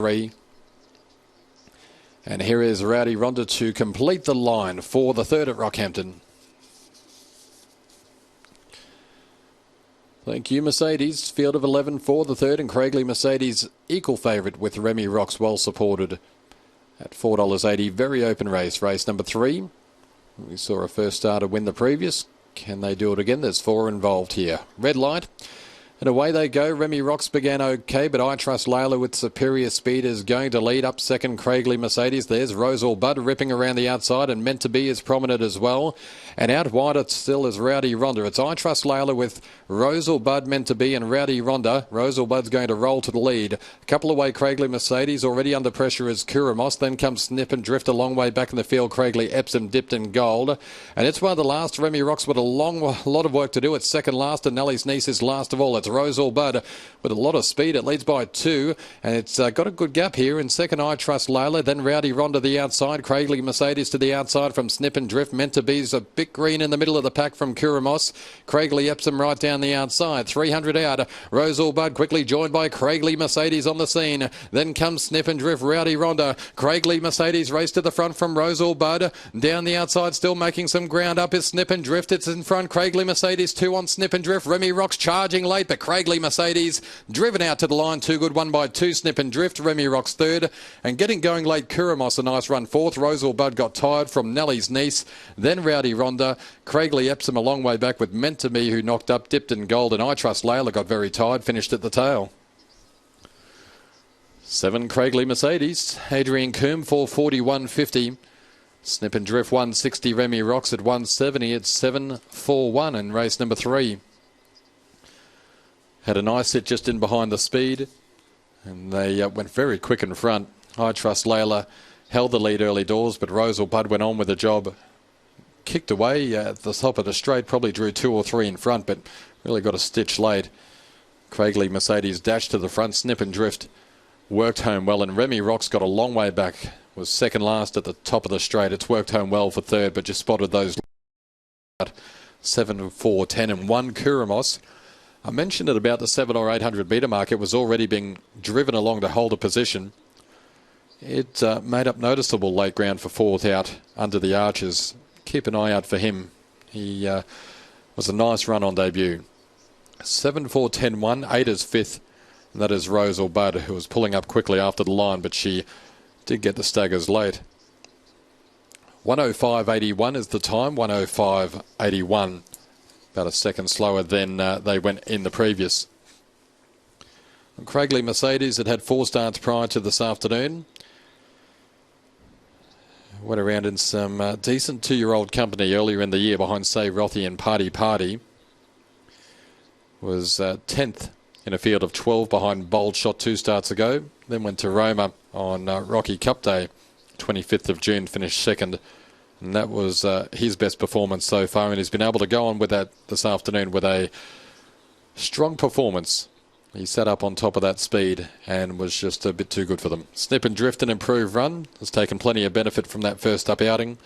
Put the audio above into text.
3. And here is Rowdy Ronda to complete the line for the third at Rockhampton. Thank you, Mercedes. Field of 11 for the third, and Craigley Mercedes equal favourite with Remy Rocks well supported at $4.80. Very open race. Race number 3. We saw a first starter win the previous. Can they do it again? There's 4 involved here. Red light. And away they go. Remy Rocks began okay, but I Trust Layla with superior speed is going to lead up second. Craigley Mercedes. There's Rosal Bud ripping around the outside, and Meant to Be is prominent as well. And out wide it still is Rowdy Ronda. It's I Trust Layla with Rosal Bud, Meant to Be, and Rowdy Ronda. Rosal Bud's going to roll to the lead. A couple away, Craigley Mercedes. Already under pressure is Kuramos. Then comes Snip and Drift a long way back in the field. Craigley Epsom dipped in gold. And it's one of the last. Remy Rocks with a lot of work to do. It's second last, and Nellie's Niece is last of all. It's Rosal Bud with a lot of speed. It leads by 2, and it's got a good gap here. In second, I Trust Layla. Then Rowdy Ronda the outside. Craigley Mercedes to the outside from Snip and Drift. Meant to Be's a bit green in the middle of the pack from Kuramos. Craigley Epsom right down the outside. 300 out. Rosal Bud quickly joined by Craigley Mercedes on the scene. Then comes Snip and Drift. Rowdy Ronda. Craigley Mercedes race to the front from Rosal Bud. Down the outside, still making some ground up is Snip and Drift. It's in front. Craigley Mercedes 2 on Snip and Drift. Remy Rocks charging late, but Craigley Mercedes driven out to the line. 2 good, 1 by 2. Snip and Drift. Remy Rocks third, and getting going late. Kuramos a nice run fourth. Rosal Bud got tired from Nellie's Niece. Then Rowdy Ronda. Craigley Epsom a long way back with Meant to Be, who knocked up, dipped in gold, and I Trust Layla got very tired, finished at the tail. 7 Craigley Mercedes. Adrian Coombe 441.50. Snip and Drift 160. Remy Rocks at 170. It's 7-4-1 in race number 3. Had a nice hit just in behind the speed, and they went very quick in front. I Trust Layla held the lead early doors, but Rosal Bud went on with the job. Kicked away at the top of the straight, probably drew 2 or 3 in front, but really got a stitch late. Craigley Mercedes dashed to the front. Snip and Drift worked home well, and Remy Rocks got a long way back. Was second last at the top of the straight. It's worked home well for third, but just spotted those 7, 4, 10 and 1. Kuramos. I mentioned it about the 700 or 800 metre mark. It was already being driven along to hold a position. It made up noticeable late ground for fourth out under the arches. Keep an eye out for him. He was a nice run on debut. 7, 4, 10, 1. 8 is fifth. And that is Rosal Bud, who was pulling up quickly after the line, but she did get the staggers late. 105.81 is the time. 105.81. About a second slower than they went in the previous. Craigley Mercedes had 4 starts prior to this afternoon. Went around in some decent 2-year-old company earlier in the year behind Say Rothy and Party. Was 10th in a field of 12 behind Bold Shot 2 starts ago. Then went to Roma on Rocky Cup Day, 25th of June, finished second. And that was his best performance so far, and he's been able to go on with that this afternoon with a strong performance. He sat up on top of that speed and was just a bit too good for them. Snip and Drift, an improved run, has taken plenty of benefit from that first up outing.